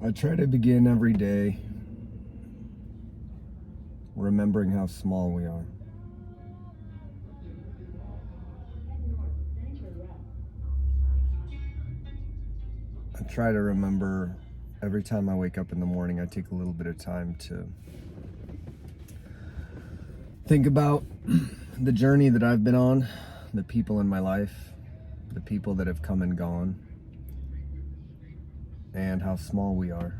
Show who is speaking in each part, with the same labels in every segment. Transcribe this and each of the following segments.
Speaker 1: I try to begin every day remembering how small we are. I try to remember every time I wake up in the morning, I take a little bit of time to think about the journey that I've been on, the people in my life, the people that have come and gone, and how small we are.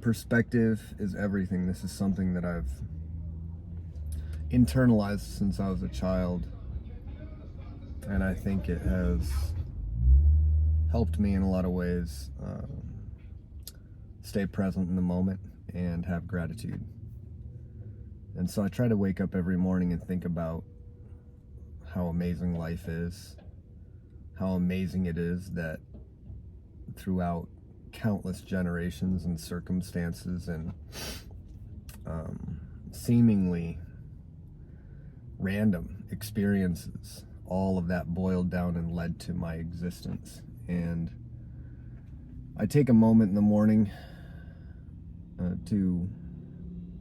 Speaker 1: Perspective is everything. This is something that I've internalized since I was a child, and I think it has helped me in a lot of ways stay present in the moment and have gratitude. And so I try to wake up every morning and think about how amazing life is, how amazing it is that throughout countless generations and circumstances and seemingly random experiences, all of that boiled down and led to my existence. And I take a moment in the morning to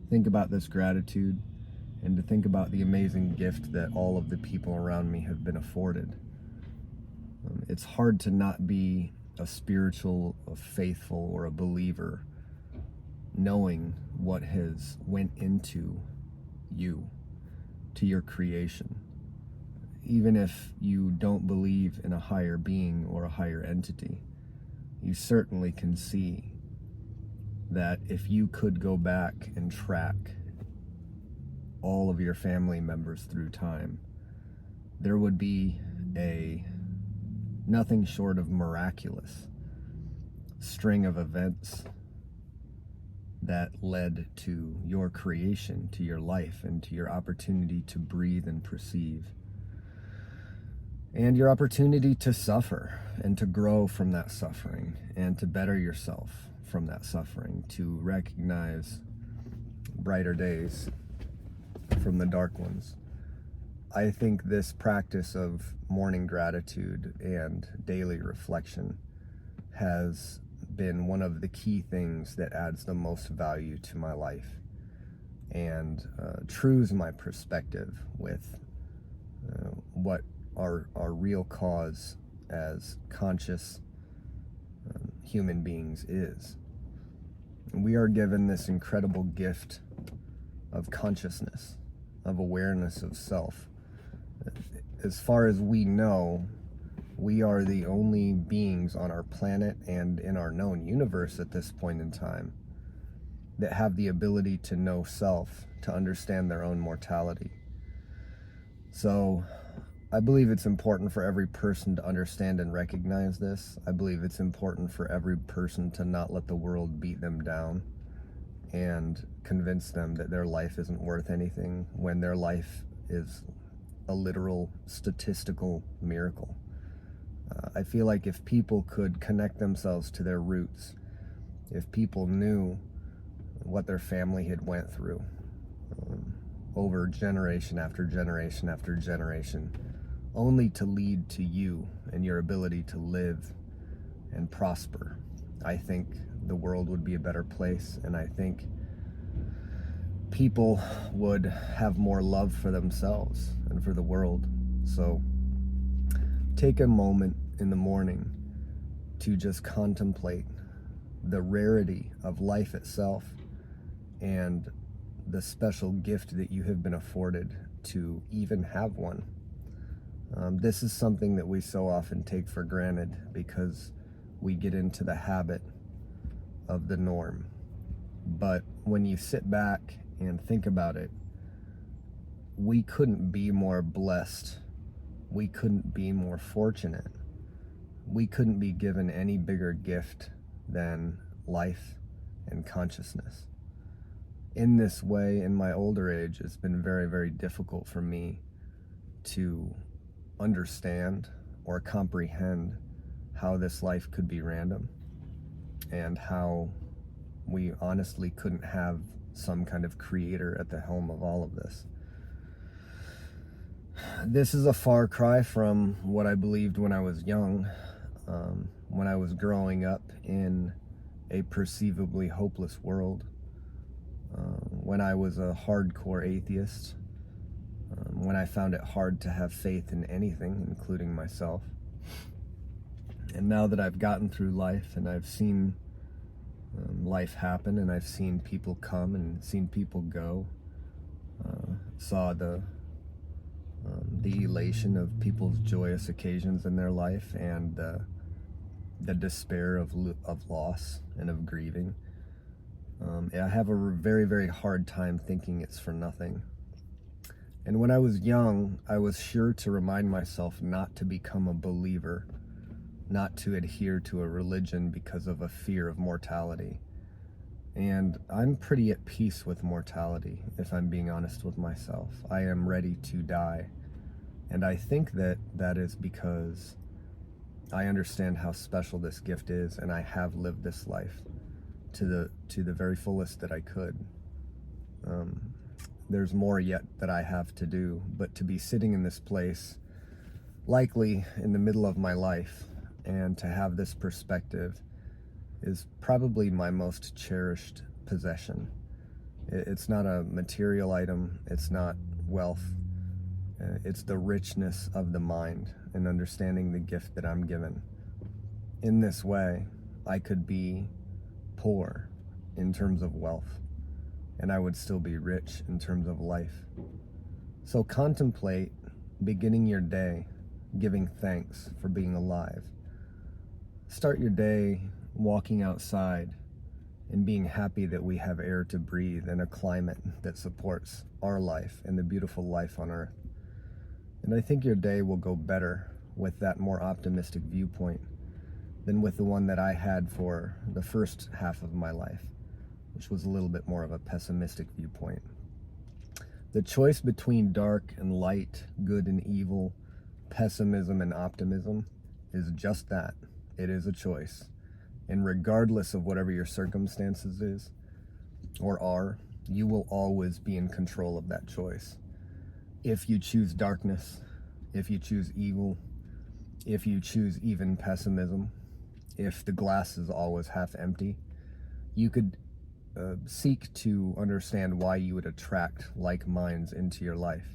Speaker 1: think about this gratitude and to think about the amazing gift that all of the people around me have been afforded. It's hard to not be a spiritual, a faithful, or a believer knowing what has went into you, to your creation. Even if you don't believe in a higher being or a higher entity, you certainly can see that if you could go back and track all of your family members through time, there would be a nothing short of miraculous string of events that led to your creation, to your life, and to your opportunity to breathe and perceive, and your opportunity to suffer and to grow from that suffering and to better yourself from that suffering, to recognize brighter days from the dark ones. I think this practice of morning gratitude and daily reflection has been one of the key things that adds the most value to my life and trues my perspective with what our real cause as conscious human beings is. We are given this incredible gift of consciousness, of awareness of self. As far as we know, we are the only beings on our planet and in our known universe at this point in time that have the ability to know self, to understand their own mortality. So I believe it's important for every person to understand and recognize this. I believe it's important for every person to not let the world beat them down and convince them that their life isn't worth anything when their life is a literal statistical miracle. I feel like if people could connect themselves to their roots, if people knew what their family had went through over generation after generation after generation, only to lead to you and your ability to live and prosper, I think the world would be a better place, and I think people would have more love for themselves and for the world. So take a moment in the morning to just contemplate the rarity of life itself and the special gift that you have been afforded to even have one. This is something that we so often take for granted because we get into the habit of the norm. But when you sit back and think about it, we couldn't be more blessed. We couldn't be more fortunate. We couldn't be given any bigger gift than life and consciousness. In this way, in my older age, it's been very, very difficult for me to understand or comprehend how this life could be random and how we honestly couldn't have some kind of creator at the helm of all of this. This is a far cry from what I believed when I was young. when I was growing up in a perceivably hopeless world, when I was a hardcore atheist, when I found it hard to have faith in anything, including myself. And now that I've gotten through life and I've seen life happen, and I've seen people come and seen people go, saw the elation of people's joyous occasions in their life, and the despair of loss and of grieving. I have a very, very hard time thinking it's for nothing. And when I was young, I was sure to remind myself not to become a believer, not to adhere to a religion because of a fear of mortality. And I'm pretty at peace with mortality, if I'm being honest with myself. I am ready to die. And I think that that is because I understand how special this gift is, and I have lived this life to the very fullest that I could. There's more yet that I have to do, but to be sitting in this place, likely in the middle of my life, and to have this perspective is probably my most cherished possession. It's not a material item, it's not wealth, it's the richness of the mind and understanding the gift that I'm given. In this way, I could be poor in terms of wealth, and I would still be rich in terms of life. So contemplate beginning your day giving thanks for being alive. Start your day walking outside and being happy that we have air to breathe and a climate that supports our life and the beautiful life on earth. And I think your day will go better with that more optimistic viewpoint than with the one that I had for the first half of my life, which was a little bit more of a pessimistic viewpoint. The choice between dark and light, good and evil, pessimism and optimism is just that. It is a choice. And regardless of whatever your circumstances is or are, you will always be in control of that choice. If you choose darkness, if you choose evil, if you choose even pessimism, if the glass is always half empty, you could seek to understand why you would attract like minds into your life.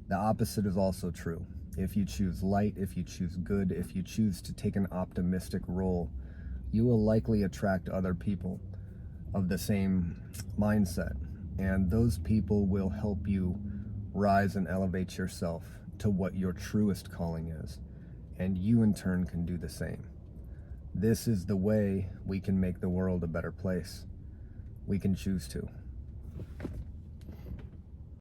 Speaker 1: The opposite is also true. If you choose light, if you choose good, if you choose to take an optimistic role, you will likely attract other people of the same mindset. And those people will help you rise and elevate yourself to what your truest calling is. And you in turn can do the same. This is the way we can make the world a better place. We can choose to.